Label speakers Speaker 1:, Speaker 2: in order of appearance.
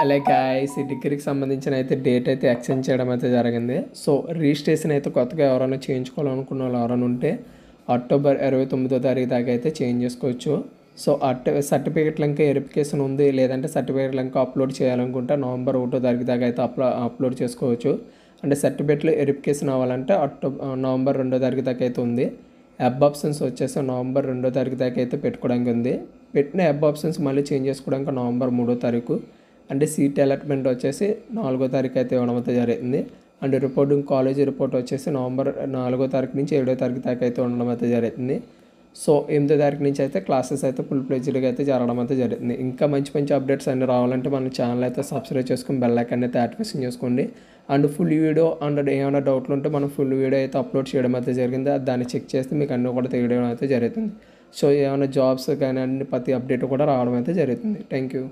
Speaker 1: అలాగే గాయ్స్ ఈ డిగ్రీకి సంబంధించిన అయితే డేట్ అయితే ఎక్స్టెండ్ చేయడం అయితే జరిగింది. సో రిజిస్ట్రేషన్ అయితే కొత్తగా ఎవరైనా చేయించుకోవాలనుకున్న వాళ్ళు ఎవరైనా ఉంటే అక్టోబర్ 29వ తారీఖు దాకా అయితే చేంజ్ చేసుకోవచ్చు. సో సర్టిఫికేట్లు ఇంకా వెరిఫికేషన్ ఉంది, లేదంటే సర్టిఫికేట్లు ఇంకా అప్లోడ్ చేయాలనుకుంటే నవంబర్ 1వ తారీఖు దాకా అయితే అప్లోడ్ చేసుకోవచ్చు. అంటే సర్టిఫికేట్లు వెరిఫికేషన్ అవ్వాలంటే నవంబర్ 2వ తారీఖు దాకా అయితే ఉంది. వెబ్ ఆప్షన్స్ వచ్చేసి నవంబర్ 2వ తారీఖు దాకా అయితే పెట్టుకోవడానికి ఉంది. పెట్టిన వెబ్ ఆప్షన్స్ మళ్ళీ చేంజ్ చేసుకోవడానికి నవంబర్ 3వ తారీఖు. అంటే సీట్ అలాట్మెంట్ వచ్చేసి 4వ తారీఖు అయితే ఇవ్వడం అయితే జరుగుతుంది. అండ్ రిపోర్టింగ్ కాలేజీ రిపోర్ట్ వచ్చేసి నవంబర్ 4వ తారీఖు నుంచి 7వ తారీఖు దాకా అయితే ఉండడం అయితే జరుగుతుంది. సో 8వ తారీఖు నుంచి అయితే క్లాసెస్ అయితే ఫుల్ ప్లెజ్డ్గా అయితే జరగడం అయితే జరుగుతుంది. ఇంకా మంచి మంచి అప్డేట్స్ అన్ని రావాలంటే మన ఛానల్ అయితే సబ్స్క్రైబ్ చేసుకుని బెల్ ఐకాన్ అయితే యాక్టివేషన్ చేసుకోండి. అండ్ ఫుల్ వీడియో అండ్ ఏమైనా డౌట్లు ఉంటే మనం ఫుల్ వీడియో అయితే అప్లోడ్ చేయడం అయితే జరిగింది. దాన్ని చెక్ చేస్తే మీకు అన్నీ కూడా తెలియడం అయితే జరుగుతుంది. సో ఏమైనా జాబ్స్ కానీ అన్ని ప్రతి అప్డేట్ కూడా రావడం అయితే జరుగుతుంది. Thank you.